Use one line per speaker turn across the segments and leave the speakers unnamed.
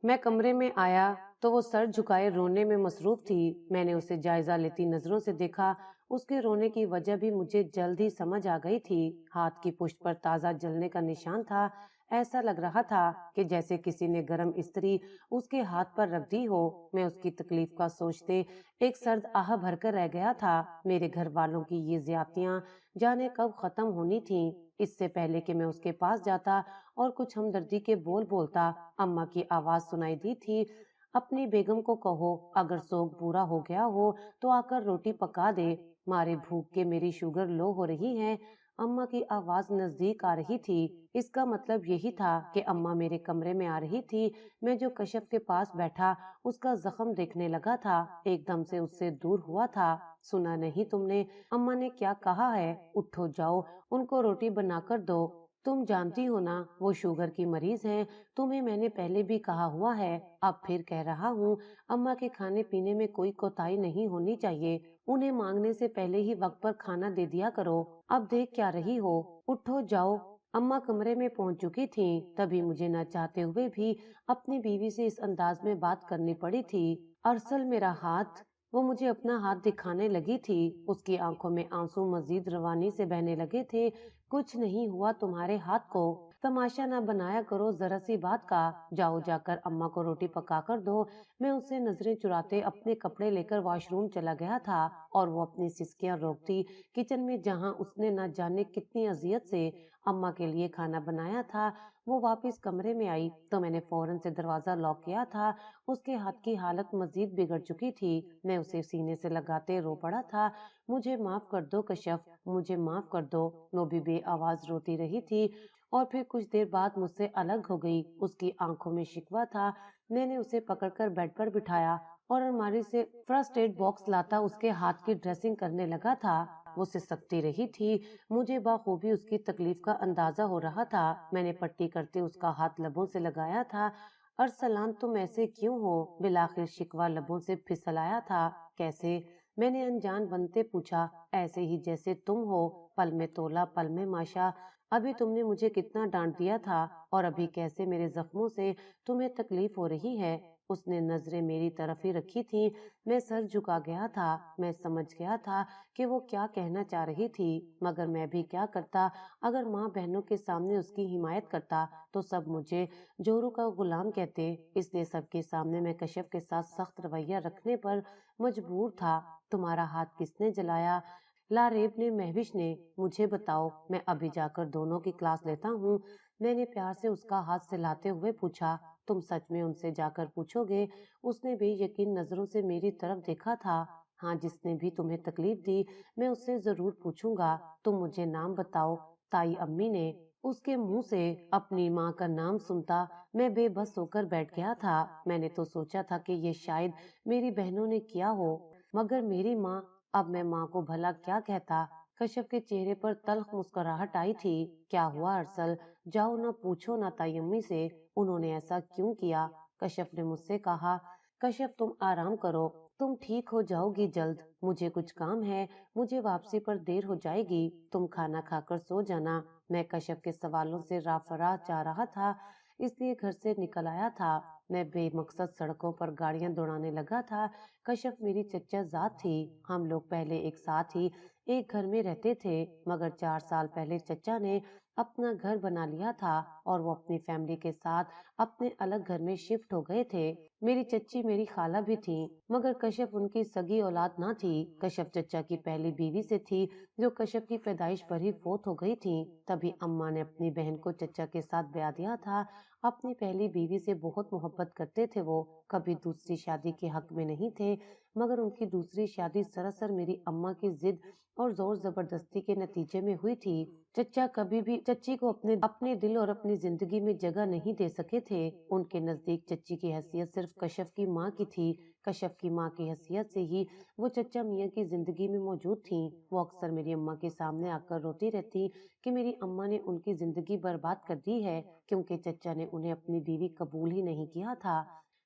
मैं कमरे में आया तो वो सर झुकाए रोने में मसरूफ थी। मैंने उसे जायजा लेती नजरों से देखा। उसके रोने की वजह भी मुझे जल्द ही समझ आ गई थी। हाथ की पुष्ट पर ताजा जलने का निशान था। ऐसा लग रहा था कि जैसे किसी ने गरम इस्त्री उसके हाथ पर रख दी हो। मैं उसकी तकलीफ का सोचते एक सर्द आह भरकर रह गया था। मेरे घर वालों की ये ज्यादतियां जाने कब खत्म होनी थी। इससे पहले कि मैं उसके पास जाता और कुछ हमदर्दी के बोल बोलता, अम्मा की आवाज सुनाई दी थी। अपनी बेगम को कहो अगर सोग पूरा हो गया हो तो आकर रोटी पका दे। मारे भूख के मेरी शुगर लो हो रही है। अम्मा की आवाज नजदीक आ रही थी। इसका मतलब यही था कि अम्मा मेरे कमरे में आ रही थी। मैं जो कशफ के पास बैठा उसका जख्म देखने लगा था, एकदम से उससे दूर हुआ था। सुना नहीं तुमने अम्मा ने क्या कहा है? उठो जाओ, उनको रोटी बनाकर दो। तुम जानती हो ना वो शुगर की मरीज हैं। तुम्हें मैंने पहले भी कहा हुआ है, अब फिर कह रहा हूँ। अम्मा के खाने पीने में कोई कोताही नहीं होनी चाहिए। उन्हें मांगने से पहले ही वक्त पर खाना दे दिया करो। अब देख क्या रही हो? उठो जाओ। अम्मा कमरे में पहुंच चुकी थीं, तभी मुझे न चाहते हुए भी अपनी बीवी से इस अंदाज में बात करनी पड़ी थी। अरसल मेरा हाथ। वो मुझे अपना हाथ दिखाने लगी थी। उसकी आंखों में आंसू मजीद रवानी से बहने लगे थे। कुछ नहीं हुआ तुम्हारे हाथ को, तमाशा ना बनाया करो जरा सी बात का। जाओ जाकर अम्मा को रोटी पका कर दो। मैं उससे नजरें चुराते अपने कपड़े लेकर वॉशरूम चला गया था और वो अपनी सिसकियां रोकती किचन में, जहां उसने न जाने कितनी अजियत से अम्मा के लिए खाना बनाया था। वो वापस कमरे में आई तो मैंने फौरन से दरवाजा लॉक किया था। उसके हाथ की हालत मजीद बिगड़ चुकी थी। मैं उसे सीने से लगाते रो पड़ा था। मुझे माफ कर दो कशफ, मुझे माफ कर दो। वो भी बेआवाज रोती रही थी और फिर कुछ देर बाद मुझसे अलग हो गई। उसकी आंखों में शिकवा था। मैंने उसे पकड़कर बेड पर बिठाया और अलमारी से फर्स्ट एड बॉक्स लाता उसके हाथ की ड्रेसिंग करने लगा था। वो सिसकती रही थी। मुझे बखूबी उसकी तकलीफ का अंदाजा हो रहा था। मैंने पट्टी करते उसका हाथ लबों से लगाया था। अरसलान तुम ऐसे क्यों हो? बिलाखिर शिकवा लबों से फिसल आया था। कैसे? मैंने अनजान बनते पूछा। ऐसे ही जैसे तुम हो, पल में तोला पल में माशा। अभी तुमने मुझे कितना डांट दिया था और अभी कैसे मेरे जख्मों से तुम्हें तकलीफ हो रही है। उसने नजरें मेरी तरफ ही रखी थी। मैं सर झुका गया था। मैं समझ गया था कि वो क्या कहना चाह रही थी, मगर मैं भी क्या करता। अगर माँ बहनों के सामने उसकी हिमायत करता तो सब मुझे जोरू का गुलाम कहते। इसलिए सबके सामने मैं कशफ के साथ सख्त रवैया रखने पर मजबूर था। तुम्हारा हाथ किसने जलाया? लारेब ने, महविश ने। मुझे बताओ, मैं अभी जाकर दोनों की क्लास लेता हूँ। मैंने प्यार से उसका हाथ सहलाते हुए पूछा। तुम सच में उनसे जाकर पूछोगे? उसने बेयकीन नजरों से मेरी तरफ देखा था। हाँ, जिसने भी तुम्हें तकलीफ दी मैं उससे जरूर पूछूंगा। तुम मुझे नाम बताओ। ताई अम्मी ने। उसके मुंह से अपनी माँ का नाम सुनता मैं बेबस होकर बैठ गया था। मैंने तो सोचा था कि ये शायद मेरी बहनों ने किया हो, मगर मेरी माँ। अब मैं माँ को भला क्या कहता? कश्यप के चेहरे पर तल्ख मुस्कुराहट आई थी। क्या हुआ अरसल? जाओ ना पूछो ना ताई अम्मी से उन्होंने ऐसा क्यों किया। कश्यप ने मुझसे कहा। कश्यप तुम आराम करो, तुम ठीक हो जाओगी जल्द। मुझे कुछ काम है, मुझे वापसी पर देर हो जाएगी। तुम खाना खाकर सो जाना। मैं कश्यप के सवालों से राफरा जा रहा था, इसलिए घर से निकल आया था। मैं बेमकसद सड़कों पर गाड़ियां दौड़ाने लगा था। कश्यप मेरी चच्चा जात थी। हम लोग पहले एक साथ ही एक घर में रहते थे, मगर 4 साल पहले चच्चा ने अपना घर बना लिया था और वो अपनी फैमिली के साथ अपने अलग घर में शिफ्ट हो गए थे। मेरी चच्ची मेरी खाला भी थी, मगर कश्यप उनकी सगी औलाद ना थी। कश्यप चच्चा की पहली बीवी से थी, जो कश्यप की पैदाइश पर ही फोत हो गई थी। तभी अम्मा ने अपनी बहन को चच्चा के साथ ब्याह दिया था। अपनी पहली बीवी से बहुत मोहब्बत करते थे वो, कभी दूसरी शादी के हक में नहीं थे, मगर उनकी दूसरी शादी सरासर मेरी अम्मा की जिद और जोर जबरदस्ती के नतीजे में हुई थी। चच्चा कभी भी चच्ची को अपने दिल और अपनी जिंदगी में जगह नहीं दे सके थे। उनके नजदीक चच्ची की हैसियत सिर्फ कश्यप की माँ की थी। कश्यप की माँ की हैसियत से ही वो चच्चा मियाँ की जिंदगी में मौजूद थी। वो अक्सर मेरी अम्मा के सामने आकर रोती रहती कि मेरी अम्मा ने उनकी जिंदगी बर्बाद कर दी है, क्योंकि चच्चा ने उन्हें अपनी बीवी कबूल ही नहीं किया था।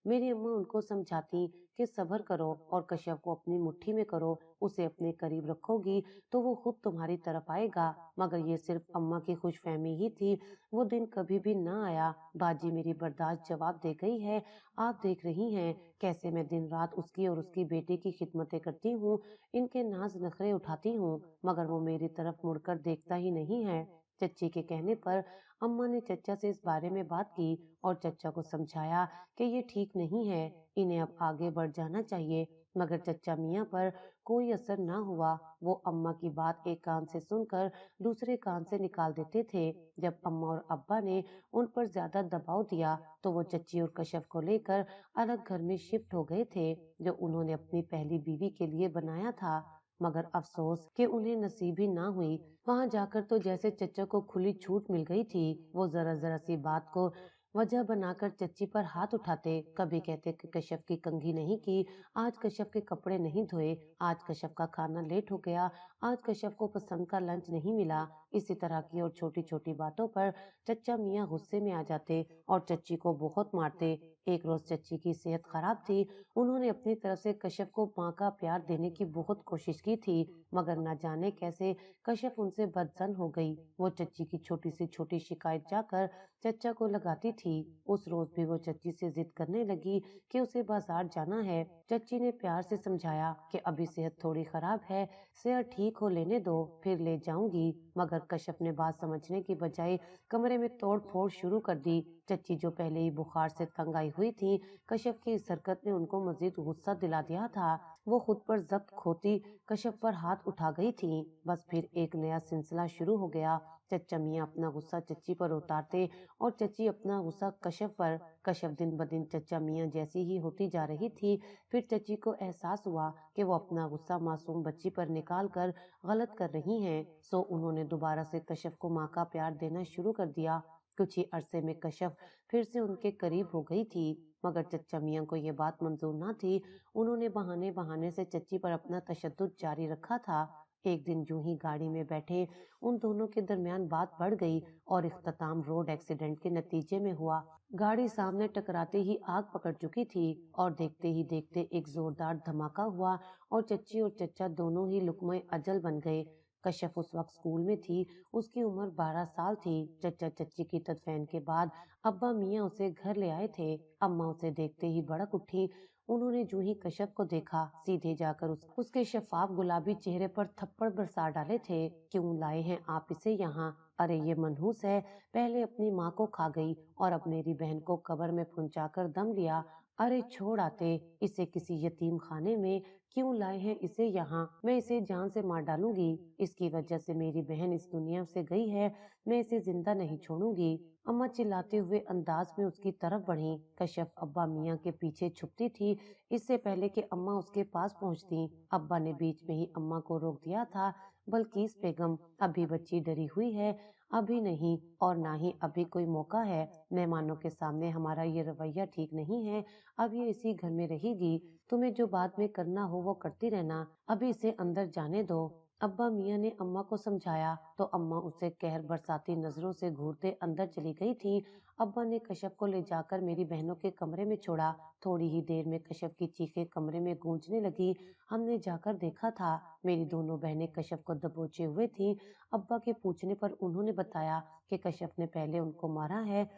मेरी अम्मा उनको समझाती कि सब्र करो और कश्यप को अपनी मुट्ठी में करो, उसे अपने करीब रखोगी तो वो खुद तुम्हारी तरफ आएगा। मगर ये सिर्फ अम्मा की खुशफहमी ही थी, वो दिन कभी भी न आया। बाजी मेरी बर्दाश्त जवाब दे गई है। आप देख रही हैं कैसे मैं दिन रात उसकी और उसकी बेटी की खिदमतें करती हूँ, इनके नाज नखरे उठाती हूँ, मगर वो मेरी तरफ मुड़कर देखता ही नहीं है। चच्ची के कहने पर अम्मा ने चचा से इस बारे में बात की और चचा को समझाया कि ये ठीक नहीं है, इन्हें अब आगे बढ़ जाना चाहिए। मगर चचा मियाँ पर कोई असर ना हुआ। वो अम्मा की बात एक कान से सुनकर दूसरे कान से निकाल देते थे। जब अम्मा और अब्बा ने उन पर ज्यादा दबाव दिया तो वो चच्ची और कश्यप को लेकर अलग घर में शिफ्ट हो गए थे, जो उन्होंने अपनी पहली बीवी के लिए बनाया था। मगर अफसोस कि उन्हें नसीब ही ना हुई। वहां जाकर तो जैसे चचा को खुली छूट मिल गई थी। वो जरा जरा सी बात को वजह बनाकर चच्ची पर हाथ उठाते, कभी कहते कि कश्यप की कंघी नहीं की, आज कश्यप के कपड़े नहीं धोए, आज कश्यप का खाना लेट हो गया, आज कश्यप को पसंद का लंच नहीं मिला। इसी तरह की और छोटी छोटी बातों पर चचा मियाँ गुस्से में आ जाते और चच्ची को बहुत मारते। एक रोज चच्ची की सेहत खराब थी। उन्होंने अपनी तरफ से कश्यप को माँ का प्यार देने की बहुत कोशिश की थी, मगर न जाने कैसे कश्यप उनसे बदजन हो गई। वो चच्ची की छोटी सी छोटी शिकायत जाकर चचा को लगाती थी। उस रोज भी वो चच्ची से जिद करने लगी कि उसे बाजार जाना है। चच्ची ने प्यार से समझाया कि अभी सेहत थोड़ी खराब है, सेहत ठीक हो लेने दो, फिर ले जाऊंगी। मगर कश्यप ने बात समझने की बजाय कमरे में तोड़ फोड़ शुरू कर दी। चच्ची जो पहले ही बुखार से तंग आई हुई थी, कश्यप की इस हरकत ने उनको मजीद गुस्सा दिला दिया था। वो खुद पर जब्त खोती कश्यप पर हाथ उठा गई थी। बस फिर एक नया सिलसिला शुरू हो गया। चचा मियाँ अपना गुस्सा चच्ची पर उतारते और चच्ची अपना गुस्सा कश्यप पर। कश्यप दिन ब दिन चचा मियाँ जैसी ही होती जा रही थी। फिर चच्ची को एहसास हुआ कि वो अपना गुस्सा मासूम बच्ची पर निकाल कर गलत कर रही हैं। सो उन्होंने दोबारा से कश्यप को माँ का प्यार देना शुरू कर दिया। कुछ ही अरसे में कश्यप फिर से उनके करीब हो गई थी, मगर चचा मियाँ को ये बात मंजूर न थी। उन्होंने बहाने बहाने से चच्ची पर अपना तशद्दुद जारी रखा था। एक दिन यूं ही गाड़ी में बैठे उन दोनों के दरमियान बात बढ़ गई और इख्तिताम रोड एक्सीडेंट के नतीजे में हुआ। गाड़ी सामने टकराते ही आग पकड़ चुकी थी और देखते ही देखते एक जोरदार धमाका हुआ और चच्ची और चचा दोनों ही लुकमे अजल बन गए। कश्यप उस वक्त स्कूल में थी। उसकी उम्र 12 साल थी। चचा चच्ची की तदफीन के बाद अब्बा मियाँ उसे घर ले आए थे। अम्मा उसे देखते ही भड़क उठी। उन्होंने जो ही कश्यप को देखा, सीधे जाकर उसके शफाफ गुलाबी चेहरे पर थप्पड़ बरसा डाले थे। क्यों लाए हैं आप इसे यहाँ? अरे ये मनहूस है, पहले अपनी माँ को खा गई और अब मेरी बहन को कब्र में पहुंचाकर दम लिया। अरे छोड़ आते इसे किसी यतीम खाने में। क्यों लाए हैं इसे यहाँ? मैं इसे जान से मार डालूंगी। इसकी वजह से मेरी बहन इस दुनिया से गई है, मैं इसे जिंदा नहीं छोड़ूंगी। अम्मा चिल्लाते हुए अंदाज में उसकी तरफ बढ़ी। कश्यप अब्बा मियाँ के पीछे छुपती थी, इससे पहले कि अम्मा उसके पास पहुंचती। अब्बा ने बीच में ही अम्मा को रोक दिया था। बल्किस बेगम, अभी बच्ची डरी हुई है, अभी नहीं, और ना ही अभी कोई मौका है। मेहमानों के सामने हमारा ये रवैया ठीक नहीं है। अब ये इसी घर में रहेगी। तुम्हें जो बाद में करना हो वो करती रहना, अभी इसे अंदर जाने दो। अब्बा मियाँ ने अम्मा को समझाया तो अम्मा उसे कहर बरसाती नजरों से घूरते अंदर चली गई थी। अब्बा ने कश्यप को ले जाकर मेरी बहनों के कमरे में छोड़ा। थोड़ी ही देर में कश्यप की चीखें कमरे में गूंजने लगी। हमने जाकर देखा था, मेरी दोनों बहनें कश्यप को दबोचे हुए थीं। अब्बा के पूछने पर उन्होंने बताया कि कश्यप ने पहले उनको मारा है।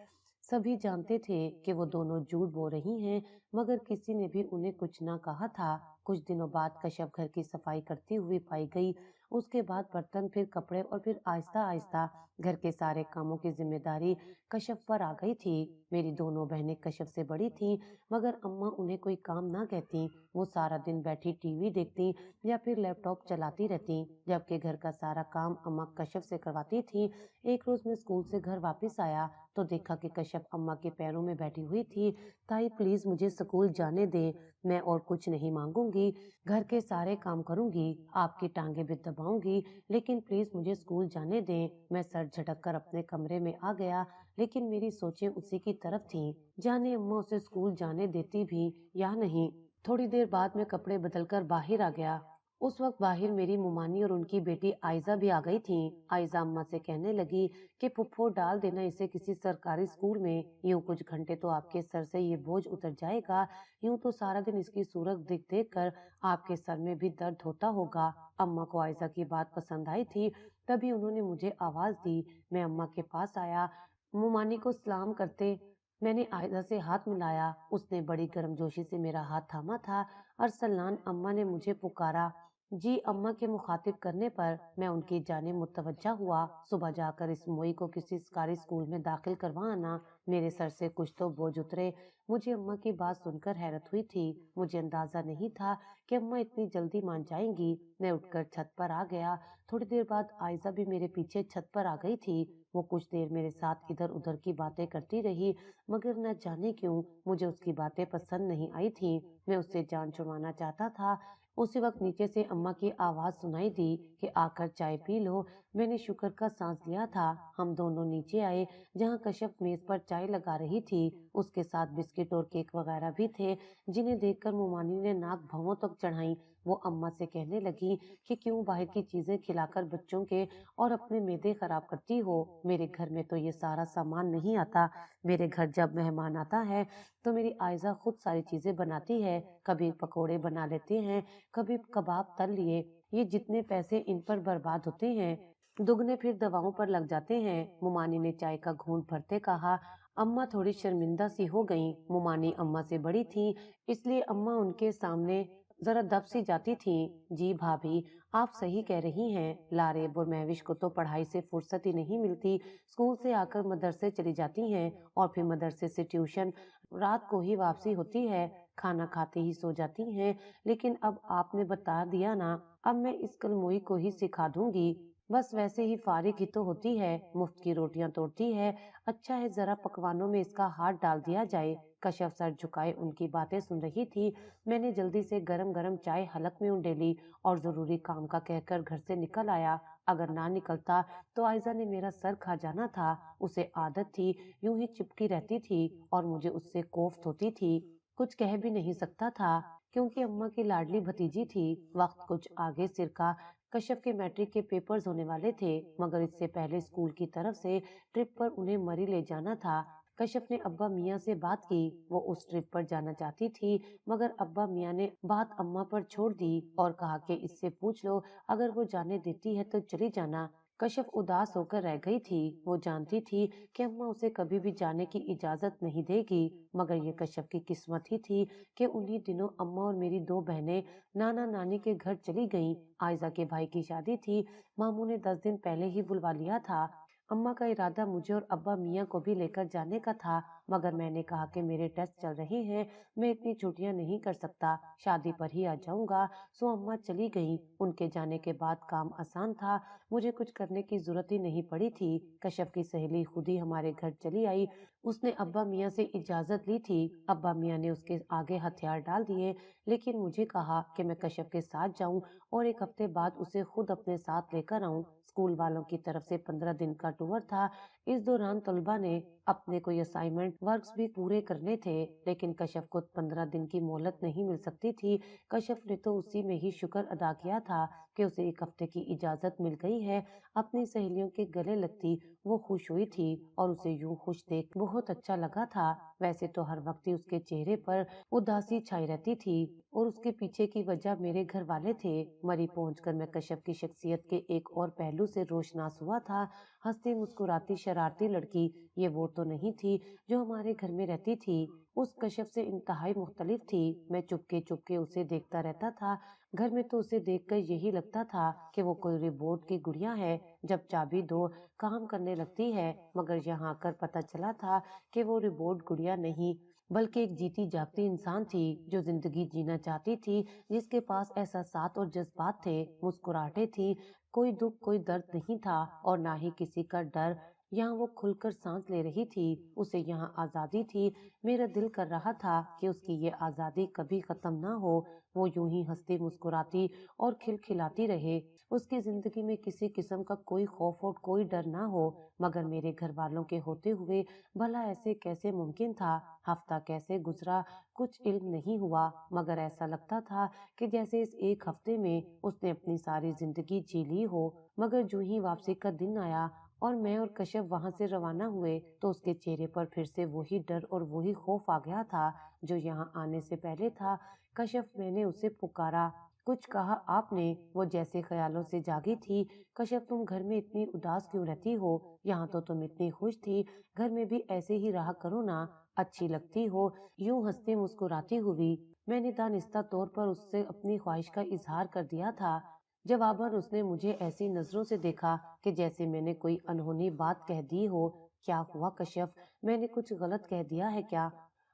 सभी जानते थे कि वो दोनों झूठ बोल रही हैं, मगर किसी ने भी उन्हें कुछ ना कहा था। कुछ दिनों बाद कश्यप घर की सफाई करती हुई पाई गई। उसके बाद बर्तन, फिर कपड़े और फिर आहिस्ता आहिस्ता घर के सारे कामों की जिम्मेदारी कश्यप पर आ गई थी। मेरी दोनों बहनें कश्यप से बड़ी थीं, मगर अम्मा उन्हें कोई काम ना कहती। वो सारा दिन बैठी टीवी देखती या फिर लैपटॉप चलाती रहती, जबकि घर का सारा काम अम्मा कश्यप से करवाती थी। एक रोज मैं स्कूल से घर वापस आया तो देखा कि कश्यप अम्मा के पैरों में बैठी हुई थी। ताई प्लीज मुझे स्कूल जाने दे, मैं और कुछ नहीं मांगूंगी, घर के सारे काम करूंगी, आपकी टांगे भी दबाऊंगी, लेकिन प्लीज मुझे स्कूल जाने दें। मैं सर झटक कर अपने कमरे में आ गया, लेकिन मेरी सोचें उसी की तरफ थीं। जाने अम्मा उसे स्कूल जाने देती भी या नहीं। थोड़ी देर बाद मैं कपड़े बदलकर बाहर आ गया उस वक्त बाहर मेरी मुमानी और उनकी बेटी आयजा भी आ गई थी। आयजा अम्मा से कहने लगी कि फुफ्फो डाल देना इसे किसी सरकारी स्कूल में, यूं कुछ घंटे तो आपके सर से ये बोझ उतर जाएगा, यूं तो सारा दिन इसकी सूरत देख देख कर आपके सर में भी दर्द होता होगा। अम्मा को आयजा की बात पसंद आई थी, तभी उन्होंने मुझे आवाज दी। मैं अम्मा के पास आया, मुमानी को सलाम करते मैंने आयजा से हाथ मिलाया। उसने बड़ी गर्मजोशी से मेरा हाथ थामा था। अरसलान, अम्मा ने मुझे पुकारा। जी अम्मा के मुखातिब करने पर मैं उनकी जानिब मुतवज्जा हुआ। सुबह जाकर इस मोई को किसी सरकारी स्कूल में दाखिल करवा आना। मेरे सर से कुछ तो बोझ उतरे। मुझे अम्मा की बात सुनकर हैरत हुई थी। मुझे अंदाजा नहीं था कि अम्मा इतनी जल्दी मान जाएंगी। मैं उठकर छत पर आ गया। थोड़ी देर बाद आयजा भी मेरे पीछे छत पर आ गई थी। वो कुछ देर मेरे साथ इधर उधर की बातें करती रही, मगर न जाने क्यों मुझे उसकी बातें पसंद नहीं आई थी। मैं उससे जान छुड़वाना चाहता था। उसी वक्त नीचे से अम्मा की आवाज सुनाई दी कि आकर चाय पी लो। मैंने शुक्र का सांस लिया था। हम दोनों नीचे आए, जहाँ कश्यप मेज पर चाय लगा रही थी। उसके साथ बिस्किट और केक वगैरह भी थे, जिन्हें देखकर मुमानी ने नाक भौं तक चढ़ाई। वो अम्मा से कहने लगी कि क्यों बाहर की चीजें खिलाकर बच्चों के और अपने मैदे खराब करती हो। मेरे घर में तो ये सारा सामान नहीं आता। मेरे घर जब मेहमान आता है तो मेरी आयजा खुद सारी चीजें बनाती है। कभी पकोड़े बना लेते हैं, कभी कबाब तल लिए। ये जितने पैसे इन पर बर्बाद होते हैं, दुगने फिर दवाओं पर लग जाते हैं। मुमानी ने चाय का घूंट भरते कहा। अम्मा थोड़ी शर्मिंदा सी हो गईं। मुमानी अम्मा से बड़ी थी, इसलिए अम्मा उनके सामने जरा दब सी जाती थी। जी भाभी, आप सही कह रही हैं। लारेब और महविश को तो पढ़ाई से फुर्सत ही नहीं मिलती। स्कूल से आकर मदरसे चली जाती हैं और फिर मदरसे से ट्यूशन। रात को ही वापसी होती है, खाना खाते ही सो जाती हैं। लेकिन अब आपने बता दिया ना, अब मैं इस कलमोई को ही सिखा दूंगी। बस वैसे ही फारिग ही तो होती है, मुफ्त की रोटियां तोड़ती है। अच्छा है जरा पकवानों में इसका हाथ डाल दिया जाए। कश्यप सर झुकाए उनकी बातें सुन रही थी। मैंने जल्दी से गरम गरम चाय हलक में उंडेली और जरूरी काम का कहकर घर से निकल आया। अगर ना निकलता तो आयजा ने मेरा सर खा जाना था। उसे आदत थी, यूं ही चिपकी रहती थी और मुझे उससे कोफ्त होती थी। कुछ कह भी नहीं सकता था, क्योंकि अम्मा की लाडली भतीजी थी। वक्त कुछ आगे सिर का। कश्यप के मैट्रिक के पेपर्स होने वाले थे, मगर इससे पहले स्कूल की तरफ से ट्रिप पर उन्हें मरी ले जाना था। कश्यप ने अब्बा मियाँ से बात की। वो उस ट्रिप पर जाना चाहती थी, मगर अब्बा मियाँ ने बात अम्मा पर छोड़ दी और कहा कि इससे पूछ लो, अगर वो जाने देती है तो चली जाना। कश्यप उदास होकर रह गई थी। वो जानती थी कि अम्मा उसे कभी भी जाने की इजाजत नहीं देगी, मगर ये कश्यप की किस्मत ही थी कि उन्हीं दिनों अम्मा और मेरी दो बहनें नाना नानी के घर चली गईं। आयजा के भाई की शादी थी। मामू ने 10 दिन पहले ही बुलवा लिया था। अम्मा का इरादा मुझे और अब्बा मियाँ को भी लेकर जाने का था, मगर मैंने कहा कि मेरे टेस्ट चल रहे हैं, मैं इतनी छुट्टियां नहीं कर सकता, शादी पर ही आ जाऊंगा। सो अम्मा चली गईं। उनके जाने के बाद काम आसान था। मुझे कुछ करने की जरूरत ही नहीं पड़ी थी। कश्यप की सहेली खुद ही हमारे घर चली आई। उसने अब्बा मियाँ से इजाजत ली थी। अब्बा मियाँ ने उसके आगे हथियार डाल दिए, लेकिन मुझे कहा कि मैं कश्यप के साथ जाऊं और एक हफ्ते बाद उसे खुद अपने साथ लेकर आऊं। स्कूल वालों की तरफ से 15 दिन का टूर था। इस दौरान तलबा ने अपने कोई असाइनमेंट वर्क्स भी पूरे करने थे, लेकिन कश्यप को 15 दिन की मोहलत नहीं मिल सकती थी। कश्यप ने तो उसी में ही शुक्र अदा किया था कि उसे एक हफ्ते की इजाजत मिल गई है। अपनी सहेलियों के गले लगती वो खुश हुई थी और उसे यूं खुश देख बहुत अच्छा लगा था। वैसे तो हर वक्त ही उसके चेहरे पर उदासी छाई रहती थी और उसके पीछे की वजह मेरे घर वाले थे। मरी पहुंचकर मैं कश्यप की शख्सियत के एक और पहलू से रोशनास हुआ था। हंसती मुस्कुराती शरारती लड़की, ये वो तो नहीं थी जो हमारे घर में रहती थी। उस कश्यप से इंतहाई मुख्तलिफ थी। मैं चुपके चुपके उसे देखता रहता था। घर में तो उसे देखकर यही लगता था कि वो कोई रिबोट की गुड़िया है, जब चाबी दो काम करने लगती है। मगर यहाँ आकर पता चला था कि वो रिबोट गुड़िया नहीं, बल्कि एक जीती जागती इंसान थी जो जिंदगी जीना चाहती थी, जिसके पास एहसासात और जज्बात थे, मुस्कुराहटें थी। कोई दुख कोई दर्द नहीं था और ना ही किसी का डर। यहाँ वो खुलकर सांस ले रही थी। उसे यहाँ आजादी थी। मेरा दिल कर रहा था कि उसकी ये आजादी कभी खत्म ना हो। वो यूं ही हंसती मुस्कुराती और खिलखिलाती रहे। اس की जिंदगी में किसी किस्म का कोई खौफ और कोई डर ना हो, मगर मेरे घर वालों के होते हुए भला ऐसे कैसे मुमकिन था। हफ्ता कैसे गुजरा कुछ इल्म नहीं हुआ, मगर ऐसा लगता था कि जैसे इस एक हफ्ते में उसने अपनी सारी जिंदगी जी ली हो। मगर जो ही वापसी का दिन आया और मैं और कश्यप वहां से रवाना हुए, तो उसके चेहरे पर फिर से वही डर और वही खौफ आ गया था जो यहाँ आने से पहले था। कश्यप, मैंने उसे पुकारा। कुछ कहा आपने? वो जैसे ख्यालों से जागी थी। कश्यप, तुम घर में इतनी उदास क्यों रहती हो? यहाँ तो तुम इतनी खुश थी, घर में भी ऐसे ही रहा करो ना, अच्छी लगती हो। यूं हंसते मुस्कुराती हुई मैंने दानिस्ता तौर पर उससे अपनी ख्वाहिश का इजहार कर दिया था। जवाबन उसने मुझे ऐसी नजरों से देखा कि जैसे मैंने कोई अनहोनी बात कह दी हो। क्या हुआ कश्यप, मैंने कुछ गलत कह दिया है क्या?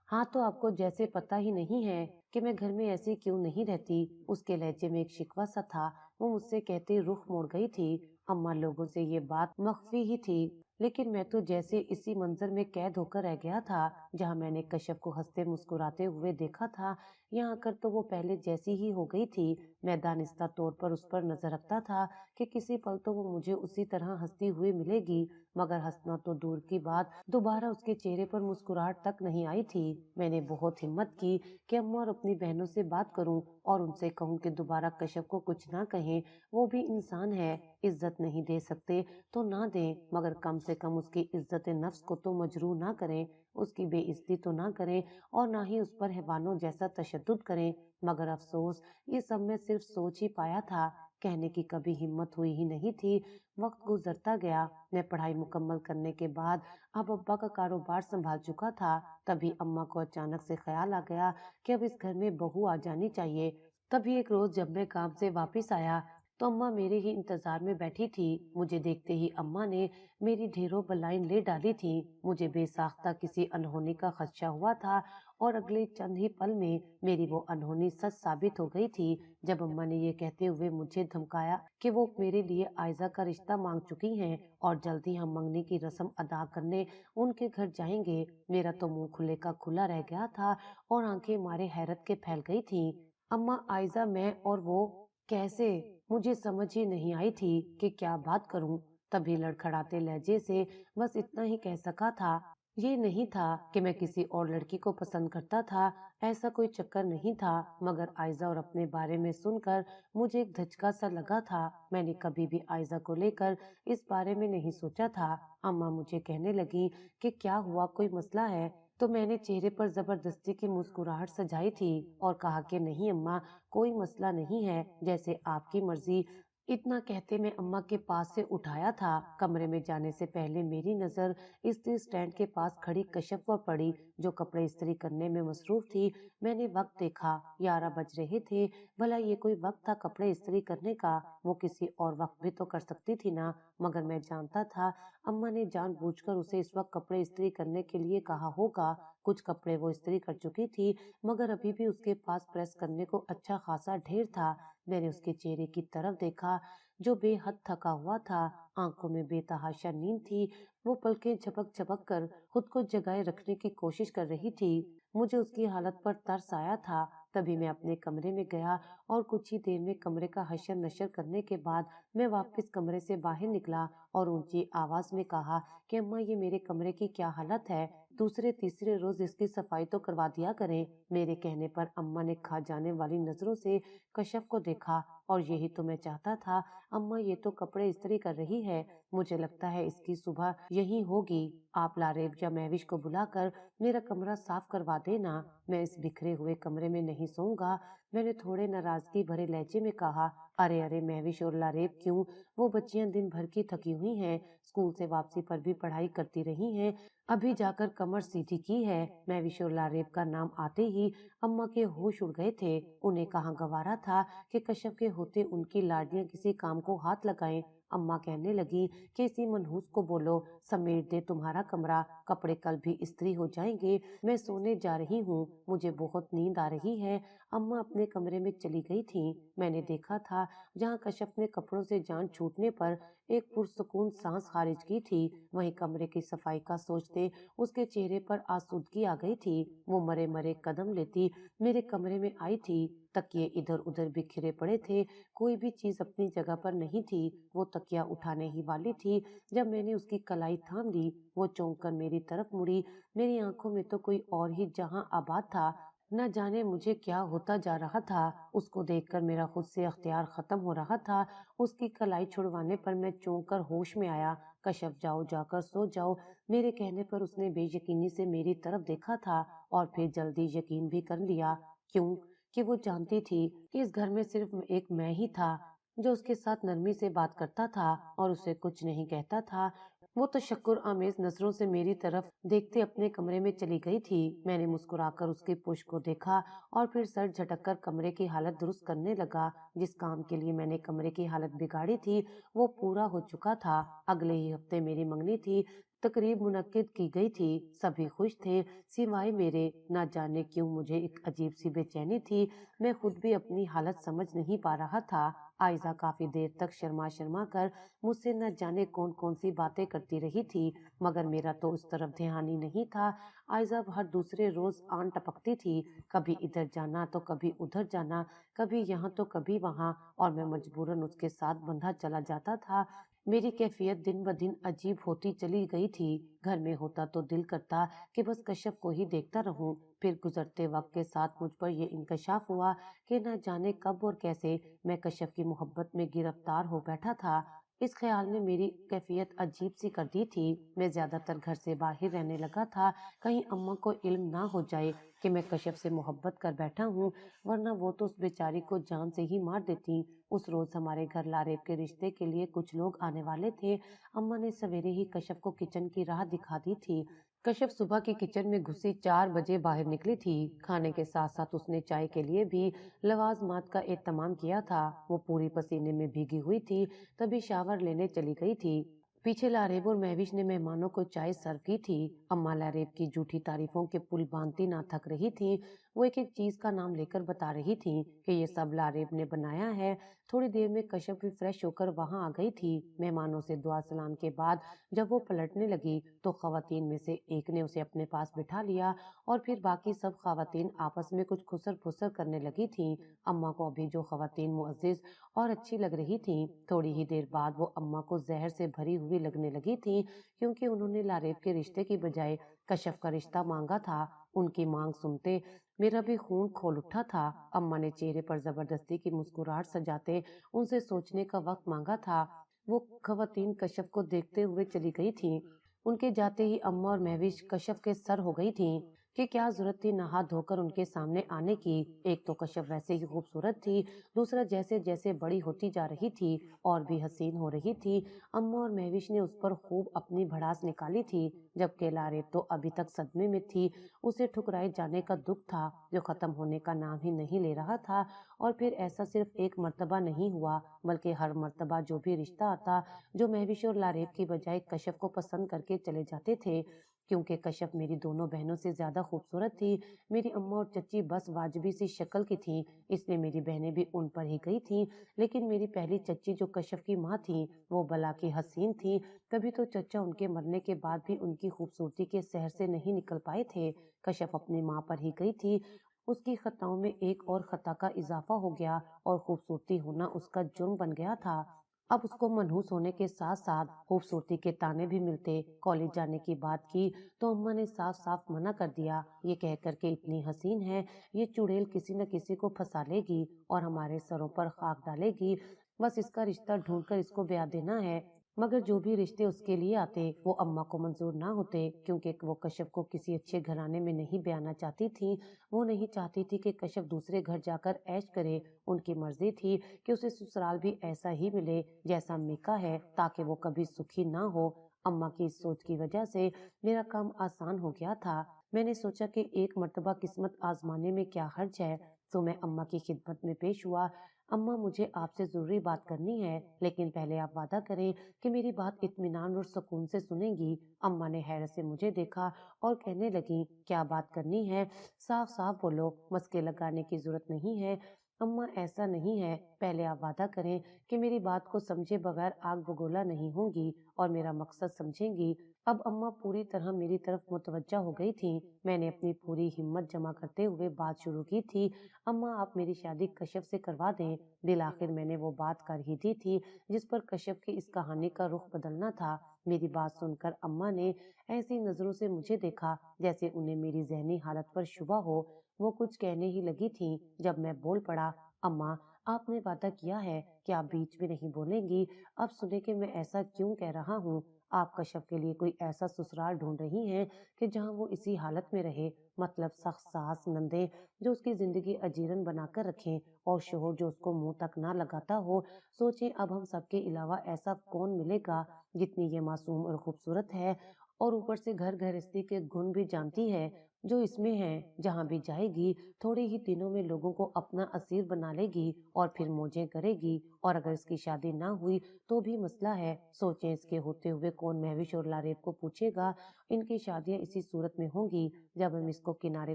हाँ, तो आपको जैसे पता ही नहीं है कि मैं घर में ऐसी क्यों नहीं रहती। उसके लहजे में एक शिकवा सा था। वो मुझसे कहते ही रुख मोड़ गई थी। अम्मा लोगों से ये बात मख्फी ही थी, लेकिन मैं तो जैसे इसी मंजर में कैद होकर रह गया था जहाँ मैंने कश्यप को हंसते मुस्कुराते हुए देखा था। यहाँ आकर तो वो पहले जैसी ही हो गई थी। मैं दानिस्ता तौर पर उस पर नजर रखता था कि किसी पल तो वो मुझे उसी तरह हंसती हुई मिलेगी, मगर हंसना तो दूर की बात, दोबारा उसके चेहरे पर मुस्कुराहट तक नहीं आई थी। मैंने बहुत हिम्मत की कि अम्मा और अपनी बहनों से बात करूं और उनसे कहूं कि दोबारा कश्यप को कुछ ना कहें। वो भी इंसान है, इज्जत नहीं दे सकते तो ना दें, मगर कम से कम उसकी इज्जत नफ्स को तो मजरूह ना करें, उसकी बेइज्जती तो ना करें और ना ही उस पर हैवानों जैसा तशद्दुद करें। मगर अफसोस, ये सब मैं सिर्फ सोच ही पाया था, कहने की कभी हिम्मत हुई ही नहीं थी। वक्त गुजरता गया। मैं पढ़ाई मुकम्मल करने के बाद अब अब्बा का कारोबार संभाल चुका था। तभी अम्मा को अचानक से ख्याल आ गया कि अब इस घर में बहू आ जानी चाहिए। तभी एक रोज जब मैं काम से वापस आया तो अम्मा मेरे ही इंतजार में बैठी थी। मुझे देखते ही अम्मा ने मेरी ढेरों बलाइन ले डाली थी। मुझे बेसाख्ता किसी अनहोनी का खदशा हुआ था और अगले चंद ही पल में मेरी वो अनहोनी सच साबित हो गई थी जब अम्मा ने ये कहते हुए मुझे धमकाया कि वो मेरे लिए आयजा का रिश्ता मांग चुकी हैं और जल्दी हम मंगनी की रस्म अदा करने उनके घर जाएंगे। मेरा तो मुंह खुले का खुला रह गया था और आंखें मारे हैरत के फैल गई थी। अम्मा, आयजा, मैं और वो कैसे? मुझे समझ ही नहीं आई थी कि क्या बात करूं। तभी लड़खड़ाते लहजे से बस इतना ही कह सका था। ये नहीं था कि मैं किसी और लड़की को पसंद करता था, ऐसा कोई चक्कर नहीं था, मगर आयजा और अपने बारे में सुनकर मुझे एक धचका सा लगा था। मैंने कभी भी आयजा को लेकर इस बारे में नहीं सोचा था। अम्मा मुझे कहने लगी कि क्या हुआ, कोई मसला है? तो मैंने चेहरे पर जबरदस्ती की मुस्कुराहट सजाई थी और कहा कि नहीं अम्मा, कोई मसला नहीं है, जैसे आपकी मर्जी। इतना कहते मैं अम्मा के पास से उठाया था। कमरे में जाने से पहले मेरी नजर इस्त्री स्टैंड के पास खड़ी कश्यप पर पड़ी जो कपड़े इस्त्री करने में मसरूफ थी। मैंने वक्त देखा, 11 बज रहे थे। भला ये कोई वक्त था कपड़े इस्त्री करने का? वो किसी और वक्त भी तो कर सकती थी ना। मगर मैं जानता था अम्मा ने जानबूझकर उसे इस वक्त कपड़े इस्त्री करने के लिए कहा होगा। कुछ कपड़े वो इस्त्री कर चुकी थी, मगर अभी भी उसके पास प्रेस करने को अच्छा खासा ढेर था। मैंने उसके चेहरे की तरफ देखा जो बेहद थका हुआ था। आंखों में बेतहाशा नींद थी। वो पलकें झपक झपक कर खुद को जगाए रखने की कोशिश कर रही थी। मुझे उसकी हालत पर तरस आया था। तभी मैं अपने कमरे में गया और कुछ ही देर में कमरे का हशर नशर करने के बाद मैं वापस कमरे से बाहर निकला और ऊंची आवाज में कहा कि अम्मा, ये मेरे कमरे की क्या हालत है, दूसरे तीसरे रोज इसकी सफाई तो करवा दिया करें। मेरे कहने पर अम्मा ने खा जाने वाली नजरों से कश्यप को देखा। और यही तो मैं चाहता था। अम्मा, ये तो कपड़े इस्त्री कर रही है, मुझे लगता है इसकी सुबह यही होगी। आप लारेब या महविश को बुलाकर मेरा कमरा साफ करवा देना, मैं इस बिखरे हुए कमरे में नहीं सोऊंगा। मैंने थोड़े नाराजगी भरे लहजे में कहा। अरे अरे महविश और लारेब क्यों? वो बच्चियां दिन भर की थकी हुई हैं, स्कूल से वापसी पर भी पढ़ाई करती रही हैं, अभी जाकर कमर सीधी की है। महविश और लारेब का नाम आते ही अम्मा के होश उड़ गए थे। उन्हें कहाँ गवारा था कि कश्यप के होते उनकी लाडियां किसी काम को हाथ लगाएं। अम्मा कहने लगी कि इसी मनहूस को बोलो समेट दे तुम्हारा कमरा, कपड़े कल भी इस्त्री हो जाएंगे, मैं सोने जा रही हूँ, मुझे बहुत नींद आ रही है। अम्मा अपने कमरे में चली गई थी। मैंने देखा था जहाँ कश्यप ने कपड़ों से जान छूटने पर एक पुरसुकून सांस खारिज की थी। वहीं कमरे की सफाई का सोचते उसके चेहरे पर आसूदगी आ गई थी। वो मरे मरे कदम लेती मेरे कमरे में आई थी। तकिए इधर उधर बिखरे पड़े थे, कोई भी चीज अपनी जगह पर नहीं थी। वो तकिया उठाने ही वाली थी जब मैंने उसकी कलाई थाम ली। वो चौंक कर मेरी तरफ मुड़ी। मेरी आंखों में तो कोई और ही जहां आबाद था। न जाने मुझे क्या होता जा रहा था। उसको देखकर मेरा खुद से अख्तियार खत्म हो रहा था। उसकी कलाई छुड़वाने पर मैं चौंक कर होश में आया। कश्यप, जाओ, जाकर सो जाओ। मेरे कहने पर उसने बेयकीनी से मेरी तरफ देखा था और फिर जल्दी यकीन भी कर लिया। क्यों? कि वो जानती थी कि इस घर में सिर्फ एक मैं ही था जो उसके साथ नरमी से बात करता था और उसे कुछ नहीं कहता था। वो तशक्कुर आमेज नजरों से मेरी तरफ देखते अपने कमरे में चली गई थी। मैंने मुस्कुराकर उसकी पुश्त को देखा और फिर सर झटककर कमरे की हालत दुरुस्त करने लगा। जिस काम के लिए मैंने कमरे की हालत बिगाड़ी थी वो पूरा हो चुका था। अगले ही हफ्ते मेरी मंगनी थी। तकरीब मुनक्किद की गई थी। सभी खुश थे सिवाय मेरे। न जाने क्यों मुझे एक अजीब सी बेचैनी थी। मैं खुद भी अपनी हालत समझ नहीं पा रहा था। आयजा काफी देर तक शर्मा शर्मा कर मुझसे न जाने कौन कौन सी बातें करती रही थी, मगर मेरा तो उस तरफ ध्यान ही नहीं था। आयजा हर दूसरे रोज आन टपकती थी, कभी इधर जाना तो कभी उधर जाना, कभी यहाँ तो कभी वहाँ, और मैं मजबूरन उसके साथ बंधा चला जाता था। मेरी कैफियत दिन ब दिन अजीब होती चली गई थी। घर में होता तो दिल करता कि बस कश्यप को ही देखता रहूं। फिर गुजरते वक्त के साथ मुझ पर यह इंकशाफ हुआ कि न जाने कब और कैसे मैं कश्यप की मोहब्बत में गिरफ्तार हो बैठा था। इस ख्याल ने मेरी कैफियत अजीब सी कर दी थी। मैं ज्यादातर घर से बाहर रहने लगा था, कहीं अम्मा को इल्म ना हो जाए कि मैं कश्यप से मोहब्बत कर बैठा हूँ, वरना वो तो उस बेचारी को जान से ही मार देती। उस रोज हमारे घर लारेब के रिश्ते के लिए कुछ लोग आने वाले थे। अम्मा ने सवेरे ही कश्यप को किचन की राह दिखा दी थी। कश्यप सुबह की किचन में घुसी 4 बजे बाहर निकली थी। खाने के साथ साथ उसने चाय के लिए भी लवाजमात का एहतमाम किया था। वो पूरी पसीने में भीगी हुई थी, तभी शावर लेने चली गई थी। पीछे लारेब और महविश ने मेहमानों को चाय सर्व की थी। अम्मा लारेब की झूठी तारीफों के पुल बांधती ना थक रही थी। वो एक एक चीज का नाम लेकर बता रही थी कि ये सब लारेब ने बनाया है। थोड़ी देर में कश्यप भी फ्रेश होकर वहां आ गई थी। मेहमानों से दुआ सलाम के बाद जब वो पलटने लगी तो खवातीन में से एक ने उसे अपने पास बिठा लिया और फिर बाकी सब खवातीन आपस में कुछ खुसर फुसर करने लगी थी। अम्मा को अभी जो खवातीन मुअज्जिज और अच्छी लग रही थी, थोड़ी ही देर बाद वो अम्मा को जहर से भरी हुई लगने लगी थी, क्योंकि उन्होंने लारेब के रिश्ते की बजाय कश्यप का रिश्ता मांगा था। उनकी मांग सुनते मेरा भी खून खोल उठा था। अम्मा ने चेहरे पर जबरदस्ती की मुस्कुराहट सजाते उनसे सोचने का वक्त मांगा था। वो खवातीन कश्यप को देखते हुए चली गई थी। उनके जाते ही अम्मा और महविश कश्यप के सर हो गई थी कि क्या जरूरत थी नहा धोकर उनके सामने आने की। एक तो कश्यप वैसे ही खूबसूरत थी, दूसरा जैसे जैसे बड़ी होती जा रही थी और भी हसीन हो रही थी। अम्मा और महविश ने उस पर खूब अपनी भड़ास निकाली थी, जबकि लारेब तो अभी तक सदमे में थी। उसे ठुकराए जाने का दुख था जो खत्म होने का नाम ही नहीं ले रहा था। और फिर ऐसा सिर्फ एक मर्तबा नहीं हुआ, बल्कि हर मर्तबा जो भी रिश्ता आता जो महविश और लारेब की बजाय कश्यप को पसंद करके चले जाते थे, क्योंकि कश्यप मेरी दोनों बहनों से ज्यादा खूबसूरत थी। मेरी अम्मा और चच्ची बस वाजबी सी शक्ल की थी, इसलिए मेरी बहनें भी उन पर ही गई थी। लेकिन मेरी पहली चच्ची जो कश्यप की माँ थी वो भला की हसीन थी। तभी तो चचा उनके मरने के बाद भी उनकी खूबसूरती के शहर से नहीं निकल पाए थे। कश्यप अपनी माँ पर ही गई थी। उसकी खताओं में एक और खता का इजाफा हो गया और खूबसूरती होना उसका जुर्म बन गया था। अब उसको मनहूस होने के साथ साथ खूबसूरती के ताने भी मिलते। कॉलेज जाने की बात की तो अम्मा ने साफ साफ मना कर दिया, ये कह करके इतनी हसीन है, ये चुड़ैल किसी न किसी को फंसा लेगी और हमारे सरों पर खाक डालेगी। बस इसका रिश्ता ढूंढकर इसको ब्याह देना है। मगर जो भी रिश्ते उसके लिए आते वो अम्मा को मंजूर ना होते, क्योंकि वो कश्यप को किसी अच्छे घराने में नहीं ब्याहना चाहती थी। वो नहीं चाहती थी कि कश्यप दूसरे घर जाकर ऐश करे। उनकी मर्जी थी कि उसे ससुराल भी ऐसा ही मिले जैसा अम्मी का है, ताकि वो कभी सुखी ना हो। अम्मा की इस सोच की वजह से मेरा काम आसान हो गया था। मैंने सोचा कि एक मर्तबा किस्मत आजमाने में क्या हर्ज है, तो मैं अम्मा की खिदमत में पेश हुआ। अम्मा, मुझे आपसे जरूरी बात करनी है, लेकिन पहले आप वादा करें कि मेरी बात इत्मीनान और सुकून से सुनेंगी। अम्मा ने हैरत से मुझे देखा और कहने लगी, क्या बात करनी है, साफ साफ बोलो, मस्के लगाने की जरूरत नहीं है। अम्मा ऐसा नहीं है, पहले आप वादा करें कि मेरी बात को समझे बगैर आग बगोला नहीं होंगी और मेरा मकसद समझेंगी। अब अम्मा पूरी तरह मेरी तरफ मुतवज्जा हो गई थी। मैंने अपनी पूरी हिम्मत जमा करते हुए बात शुरू की थी। अम्मा आप मेरी शादी कश्यप से करवा दें। दिल आखिर मैंने वो बात कर ही दी थी जिस पर कश्यप की इस कहानी का रुख बदलना था। मेरी बात सुनकर अम्मा ने ऐसी नजरों से मुझे देखा जैसे उन्हें मेरी जहनी हालत पर शुबा हो। वो कुछ कहने ही लगी थी जब मैं बोल पड़ा, अम्मा आपने वादा किया है कि आप बीच में नहीं बोलेंगी। अब सुने कि मैं ऐसा क्यों कह रहा हूँ। आप कश्यप के लिए कोई ऐसा ससुराल ढूंढ रही हैं कि जहाँ वो इसी हालत में रहे, मतलब सख्त सास नंदे जो उसकी जिंदगी अजीरन बनाकर रखें और शोहर जो उसको मुंह तक ना लगाता हो। सोचें अब हम सबके अलावा ऐसा कौन मिलेगा जितनी ये मासूम और खूबसूरत है और ऊपर से घर गृहस्थी के गुण भी जानती है जो इसमें है। जहाँ भी जाएगी थोड़े ही दिनों में लोगों को अपना असीर बना लेगी और फिर मौजें करेगी। और अगर इसकी शादी ना हुई तो भी मसला है। सोचें इसके होते हुए कौन महविश और लारेब को पूछेगा। इनकी शादियां इसी सूरत में होंगी जब हम इसको किनारे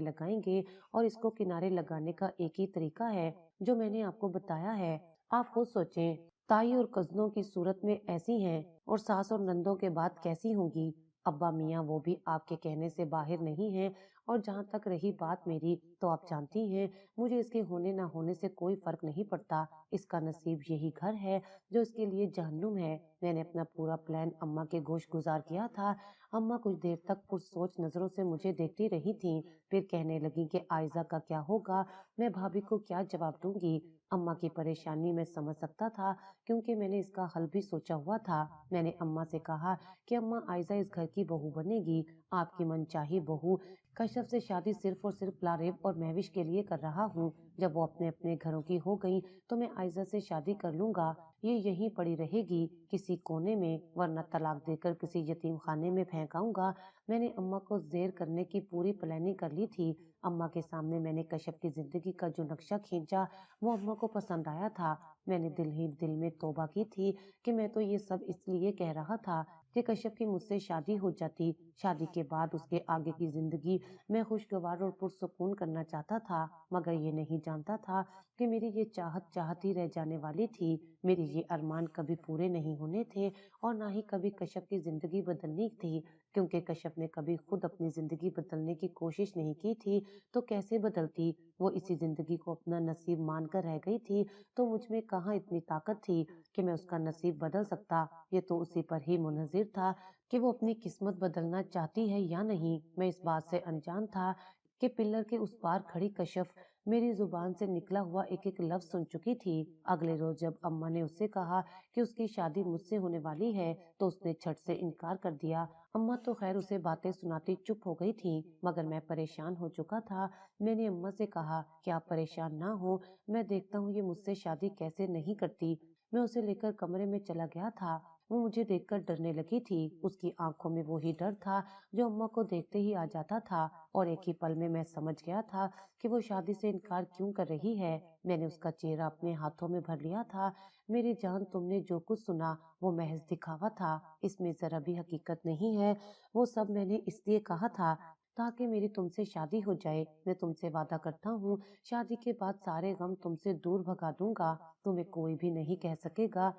लगाएंगे और इसको किनारे लगाने का एक ही तरीका है जो मैंने आपको बताया है। आप खुद सोचें, ताई और कजनों की सूरत में ऐसी हैं और सास और नंदों के बाद कैसी होंगी। अब्बा मियाँ वो भी आपके कहने से बाहर नहीं हैं। और जहाँ तक रही बात मेरी, तो आप जानती हैं मुझे इसके होने ना होने से कोई फर्क नहीं पड़ता। इसका नसीब यही घर है जो इसके लिए जहन्नुम है। मैंने अपना पूरा प्लान अम्मा के गोश गुजार किया था। अम्मा कुछ देर तक पुरसोच नजरों से मुझे देखती रही थीं, फिर कहने लगी कि आयजा का क्या होगा, मैं भाभी को क्या जवाब दूंगी। अम्मा की परेशानी मैं समझ सकता था क्योंकि मैंने इसका हल भी सोचा हुआ था। मैंने अम्मा से कहा कि अम्मा आयजा इस घर की बहू बनेगी, आपकी मनचाही बहू। कश्यप से शादी सिर्फ और सिर्फ लारेब और महविश के लिए कर रहा हूँ। जब वो अपने अपने घरों की हो गई तो मैं आयजा से शादी कर लूंगा। ये यहीं पड़ी रहेगी किसी कोने में, वरना तलाक देकर किसी यतीम खाने में फेंक आऊंगा। मैंने अम्मा को जेर करने की पूरी प्लानिंग कर ली थी। अम्मा के सामने मैंने कश्यप की जिंदगी का जो नक्शा खींचा वो अम्मा को पसंद आया था। मैंने दिल ही दिल में तौबा की थी कि मैं तो ये सब इसलिए कह रहा था कि कश्यप की मुझसे शादी हो जाती। शादी के बाद उसके आगे की जिंदगी मैं खुशगवार और पुरसुकून करना चाहता था, मगर ये नहीं जानता था कि मेरी ये चाहत चाहत ही रह जाने वाली थी। मेरे ये अरमान कभी पूरे नहीं होने थे और ना ही कभी कश्यप की जिंदगी बदलनी थी, क्योंकि कश्यप ने कभी खुद अपनी जिंदगी बदलने की कोशिश नहीं की थी। तो कैसे बदलती। वो इसी जिंदगी को अपना नसीब मानकर रह गई थी। तो मुझ में कहाँ इतनी ताकत थी कि मैं उसका नसीब बदल सकता। ये तो उसी पर ही मुनहसिर था कि वो अपनी किस्मत बदलना चाहती है या नहीं। मैं इस बात से अनजान था कि पिल्लर के उस पार खड़ी कश्यप मेरी जुबान से निकला हुआ एक एक लफ्ज सुन चुकी थी। अगले रोज जब अम्मा ने उससे कहा कि उसकी शादी मुझसे होने वाली है तो उसने झट से इनकार कर दिया। अम्मा तो खैर उसे बातें सुनाती चुप हो गई थी, मगर मैं परेशान हो चुका था। मैंने अम्मा से कहा कि आप परेशान ना हो, मैं देखता हूँ ये मुझसे शादी कैसे नहीं करती। मैं उसे लेकर कमरे में चला गया था। वो मुझे देखकर डरने लगी थी। उसकी आंखों में वही डर था जो अम्मा को देखते ही आ जाता था। और एक ही पल में मैं समझ गया था कि वो शादी से इनकार क्यों कर रही है। मैंने उसका चेहरा अपने हाथों में भर लिया था। मेरी जान, तुमने जो कुछ सुना वो महज दिखावा था, इसमें जरा भी हकीकत नहीं है। वो सब मैंने इसलिए कहा था ताकि मेरी तुमसे शादी हो जाए। मैं तुमसे वादा करता हूँ शादी के बाद सारे गम तुमसे दूर भगा दूंगा। तुम्हें कोई भी नहीं कह सकेगा,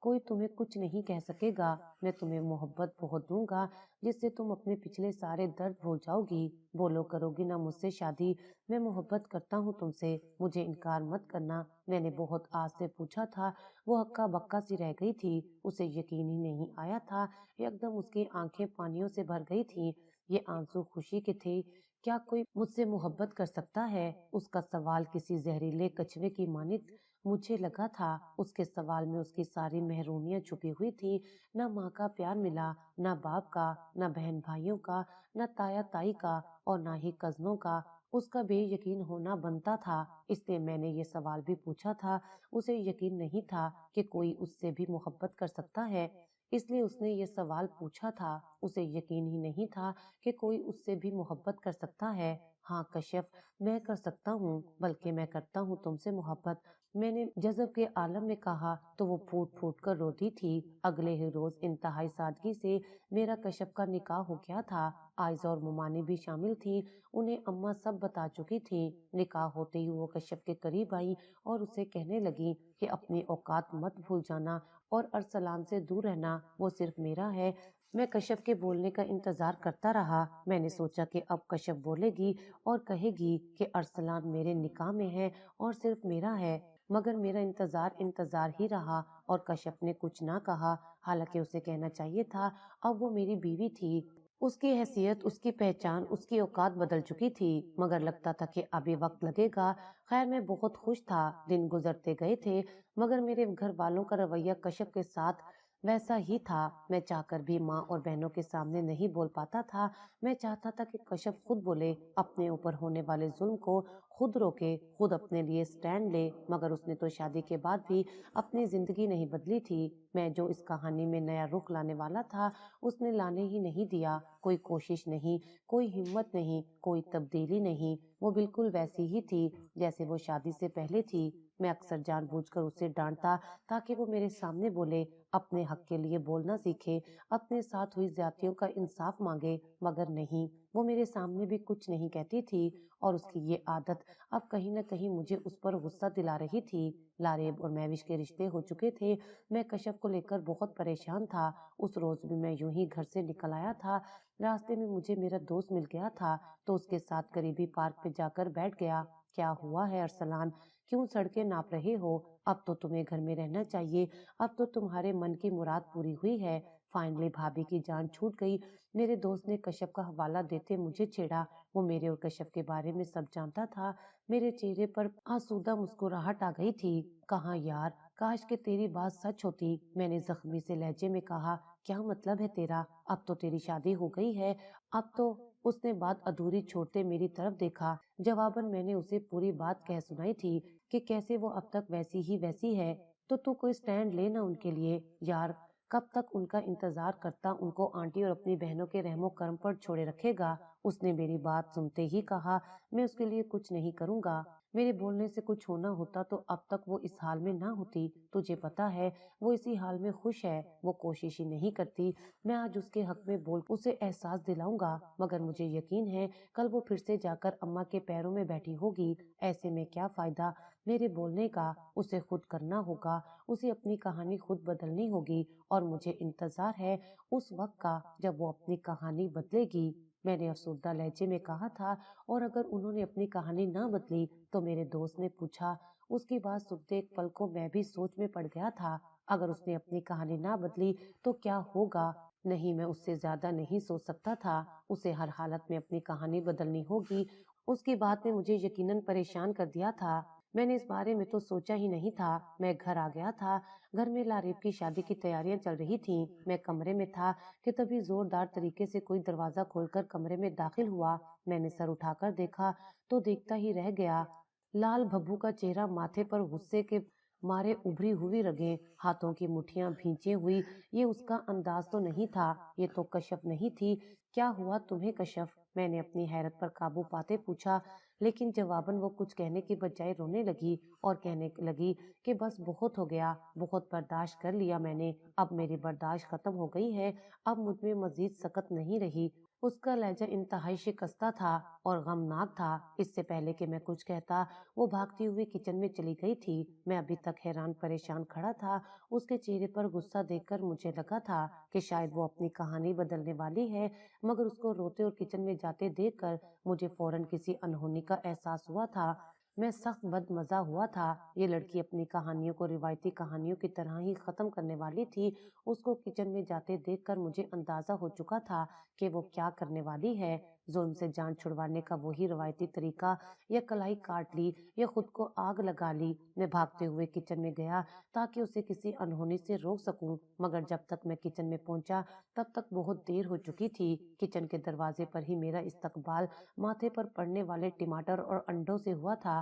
कोई तुम्हें कुछ नहीं कह सकेगा। मैं तुम्हें मोहब्बत बहुत दूंगा जिससे तुम अपने पिछले सारे दर्द भूल जाओगी। बोलो करोगी ना मुझसे शादी। मैं मोहब्बत करता हूँ तुमसे, मुझे इनकार मत करना। मैंने बहुत आस से पूछा था। वो हक्का बक्का सी रह गई थी। उसे यकीन ही नहीं आया था। एकदम उसकी आंखें पानियों से भर गई थी। ये आंसू खुशी के थे। क्या कोई मुझसे मोहब्बत कर सकता है? उसका सवाल किसी जहरीले कछुए की मानित मुझे लगा था। उसके सवाल में उसकी सारी महरूमियां छुपी हुई थी। न माँ का प्यार मिला, न बाप का, न बहन भाइयों का, न ताया ताई का और न ही कजनों का। उसका बेयकीन होना बनता था, इसलिए मैंने ये सवाल भी पूछा था। उसे यकीन नहीं था कि कोई उससे भी मोहब्बत कर सकता है, इसलिए उसने ये सवाल पूछा था। उसे यकीन ही नहीं था कि कोई उससे भी मोहब्बत कर सकता है। हाँ कश्यप, मैं कर सकता हूँ, बल्कि मैं करता हूँ तुमसे मोहब्बत। मैंने जज़्ब के आलम में कहा तो वो फूट फूट कर रोती थी। अगले ही रोज इंतहाई सादगी से मेरा कश्यप का निकाह हो गया था। आयज़ा और मुमानी भी शामिल थी। उन्हें अम्मा सब बता चुकी थी। निकाह होते ही वो कश्यप के करीब आई और उसे कहने लगी कि अपनी औकात मत भूल जाना और अरसलान से दूर रहना, वो सिर्फ मेरा है। मैं कश्यप के बोलने का इंतजार करता रहा। मैंने सोचा कि अब कश्यप बोलेगी और कहेगी कि अरसलान मेरे निकाह में है और सिर्फ मेरा है। मगर मेरा इंतजार इंतजार ही रहा और कश्यप ने कुछ ना कहा। हालांकि उसे कहना चाहिए था, अब वो मेरी बीवी थी। उसकी हैसियत, उसकी पहचान, उसकी औकात बदल चुकी थी। मगर लगता था कि अभी वक्त लगेगा। खैर मैं बहुत खुश था। दिन गुजरते गए थे मगर मेरे घर वालों का रवैया कश्यप के साथ वैसा ही था। मैं चाहकर भी माँ और बहनों के सामने नहीं बोल पाता था। मैं चाहता था कि कश्यप खुद बोले, अपने ऊपर होने वाले जुल्म को खुद रोके, खुद अपने लिए स्टैंड ले। मगर उसने तो शादी के बाद भी अपनी जिंदगी नहीं बदली थी। मैं जो इस कहानी में नया रुख लाने वाला था, उसने लाने ही नहीं दिया। कोई कोशिश नहीं, कोई हिम्मत नहीं, कोई तब्दीली नहीं। वो बिल्कुल वैसी ही थी जैसे वो शादी से पहले थी। मैं अक्सर जानबूझकर उसे डांटता ताकि वो मेरे सामने बोले, अपने हक के लिए बोलना सीखे, अपने साथ हुई ज्यादतियों का इंसाफ मांगे। मगर नहीं, वो मेरे सामने भी कुछ नहीं कहती थी और उसकी ये आदत अब कहीं न कहीं मुझे उस पर गुस्सा दिला रही थी। लारेब और महविश के रिश्ते हो चुके थे। मैं कश्यप को लेकर बहुत परेशान था। उस रोज भी मैं यूं ही घर से निकल आया था। रास्ते में मुझे मेरा दोस्त मिल गया था तो उसके साथ करीबी पार्क पे जाकर बैठ गया। क्या हुआ है अरसलान, क्यों सड़कें नाप रहे हो? अब तो तुम्हें घर में रहना चाहिए। अब तो तुम्हारे मन की मुराद पूरी हुई है। फाइनली भाभी की जान छूट गई। मेरे दोस्त ने कश्यप का हवाला देते मुझे छेड़ा। वो मेरे और कश्यप के बारे में सब जानता था। मेरे चेहरे पर आसूदा मुस्कुराहट आ गई थी। कहाँ यार, काश कि तेरी बात सच होती। मैंने जख्मी से लहजे में कहा, क्या मतलब है तेरा? अब तो तेरी शादी हो गई है। अब तो उसने बात अधूरी छोड़ते मेरी तरफ देखा। जवाबन मैंने उसे पूरी बात कह सुनाई थी कि कैसे वो अब तक वैसी है। तो तू कोई स्टैंड ले ना उनके लिए यार। कब तक उनका इंतजार करता, उनको आंटी और अपनी बहनों के रहमो करम पर छोड़े रखेगा? उसने मेरी बात सुनते ही कहा, मैं उसके लिए कुछ नहीं करूंगा। मेरे बोलने से कुछ होना होता तो अब तक वो इस हाल में ना होती। तुझे पता है वो इसी हाल में खुश है। वो कोशिश ही नहीं करती। मैं आज उसके हक में बोल उसे एहसास दिलाऊंगा। मगर मुझे यकीन है कल वो फिर से जाकर अम्मा के पैरों में बैठी होगी। ऐसे में क्या फायदा मेरे बोलने का? उसे खुद करना होगा। उसे अपनी कहानी खुद बदलनी होगी और मुझे इंतजार है उस वक्त का जब वो अपनी कहानी बदलेगी। मैंने अफसरदा लहजे में कहा था। और अगर उन्होंने अपनी कहानी ना बदली? तो मेरे दोस्त ने पूछा। उसकी बात सुनते एक पल को मैं भी सोच में पड़ गया था। अगर उसने अपनी कहानी ना बदली तो क्या होगा? नहीं, मैं उससे ज्यादा नहीं सोच सकता था। उसे हर हालत में अपनी कहानी बदलनी होगी। उसकी बात ने मुझे यकीनन परेशान कर दिया था। मैंने इस बारे में तो सोचा ही नहीं था। मैं घर आ गया था। घर में लारीब की शादी की तैयारियां चल रही थीं। मैं कमरे में था कि तभी जोरदार तरीके से कोई दरवाजा खोलकर कमरे में दाखिल हुआ। मैंने सर उठाकर देखा तो देखता ही रह गया। लाल भब्बू का चेहरा, माथे पर गुस्से के मारे उभरी हुई रगें, हाथों की मुट्ठियां भींचे हुई। ये उसका अंदाज तो नहीं था। ये तो कश्यप नहीं थी। क्या हुआ तुम्हें कश्यप? मैंने अपनी हैरत पर काबू पाते पूछा। लेकिन जवाबन वो कुछ कहने की बजाय रोने लगी और कहने लगी कि बस बहुत हो गया, बहुत बर्दाश्त कर लिया मैंने। अब मेरी बर्दाश्त खत्म हो गई है। अब मुझ में मजीद सकत नहीं रही। उसका लहजा इंतहाई शिकस्ता था और गमनाक था। इससे पहले कि मैं कुछ कहता वो भागती हुई किचन में चली गई थी। मैं अभी तक हैरान परेशान खड़ा था। उसके चेहरे पर गुस्सा देखकर मुझे लगा था कि शायद वो अपनी कहानी बदलने वाली है। मगर उसको रोते और किचन में जाते देखकर मुझे फौरन किसी अनहोनी का एहसास हुआ था। मैं सख्त बदमजा हुआ था। ये लड़की अपनी कहानियों को रिवायती कहानियों की तरह ही खत्म करने वाली थी। उसको किचन में जाते देखकर मुझे अंदाजा हो चुका था कि वो क्या करने वाली है। जुल्म से जान छुड़वाने का वही रिवायती तरीका, या कलाई काट ली या खुद को आग लगा ली। मैं भागते हुए किचन में गया ताकि उसे किसी अनहोनी से रोक सकूं। मगर जब तक मैं किचन में पहुंचा तब तक बहुत देर हो चुकी थी। किचन के दरवाजे पर ही मेरा इस्तकबाल माथे पर पड़ने वाले टमाटर और अंडों से हुआ था।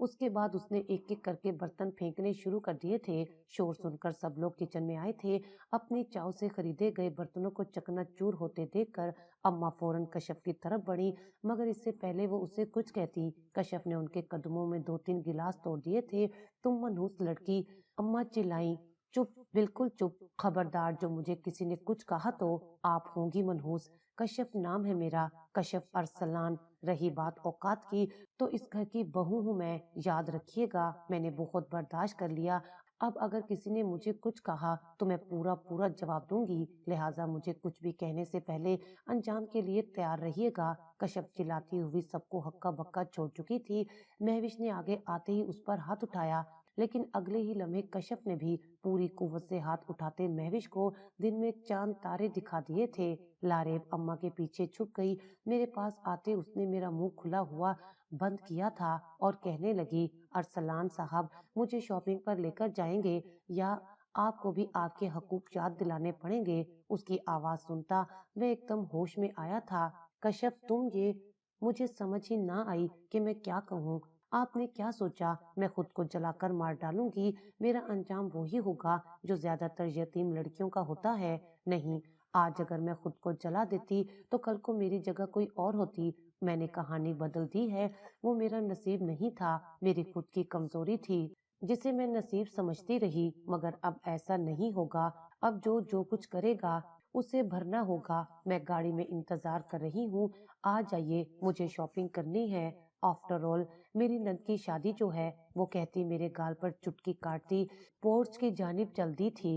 اس کے بعد اس نے ایک ایک کر کے برتن پھینکنے شروع کر دیے تھے۔ شور سن کر سب لوگ کچن میں آئے تھے۔ اپنی چاؤ سے خریدے گئے برتنوں کو چکنا چور ہوتے دیکھ کر اماں فوراً کشف کی طرف بڑھی، مگر اس سے پہلے وہ اسے کچھ کہتی کشف نے ان کے قدموں میں 2-3 گلاس توڑ دیے تھے۔ تم منحوس لڑکی، اماں چلائیں۔ چپ، بالکل چپ، خبردار جو مجھے کسی نے کچھ کہا تو آپ ہوں گی منحوس۔ کشف نام ہے میرا، کشف ارسلان۔ رہی بات اوقات کی تو اس گھر کی بہو ہوں میں، یاد رکھیے گا میں نے بہت برداشت کر لیا۔ اب اگر کسی نے مجھے کچھ کہا تو میں پورا پورا جواب دوں گی، لہٰذا مجھے کچھ بھی کہنے سے پہلے انجام کے لیے تیار رہیے گا۔ کشف چلاتی ہوئی سب کو ہکا بکا چھوڑ چکی تھی۔ مہوش نے آگے آتے ہی اس پر ہاتھ اٹھایا، لیکن اگلے ہی لمحے کشف نے بھی پوری قوت سے ہاتھ اٹھاتے مہوش کو دن میں چاند تارے دکھا دیے تھے۔ لاریب اماں کے پیچھے چھپ گئی۔ میرے پاس آتے اس نے میرا منہ کھلا ہوا بند کیا تھا اور کہنے لگی، ارسلان صاحب مجھے شاپنگ پر لے کر جائیں گے یا آپ کو بھی آپ کے حقوق یاد دلانے پڑیں گے؟ اس کی آواز سنتا وہ ایک دم ہوش میں آیا تھا۔ کشف تم یہ، مجھے سمجھ ہی نہ آئی کہ میں کیا کہوں۔ آپ نے کیا سوچا میں خود کو جلا کر مار ڈالوں گی؟ میرا انجام وہی ہوگا جو زیادہ تر یتیم لڑکیوں کا ہوتا ہے۔ نہیں، آج اگر میں خود کو جلا دیتی تو کل کو میری جگہ کوئی اور ہوتی۔ میں نے کہانی بدل دی ہے، وہ میرا نصیب نہیں تھا، میری خود کی کمزوری تھی جسے میں نصیب سمجھتی رہی، مگر اب ایسا نہیں ہوگا۔ اب جو کچھ کرے گا اسے بھرنا ہوگا۔ میں گاڑی میں انتظار کر رہی ہوں، آ جائیے، مجھے شاپنگ کرنی ہے۔ آفٹر آل میری نند کی شادی جو ہے، وہ کہتی میرے گال پر چٹکی کاٹتی پورچ کی جانب چل دی تھی۔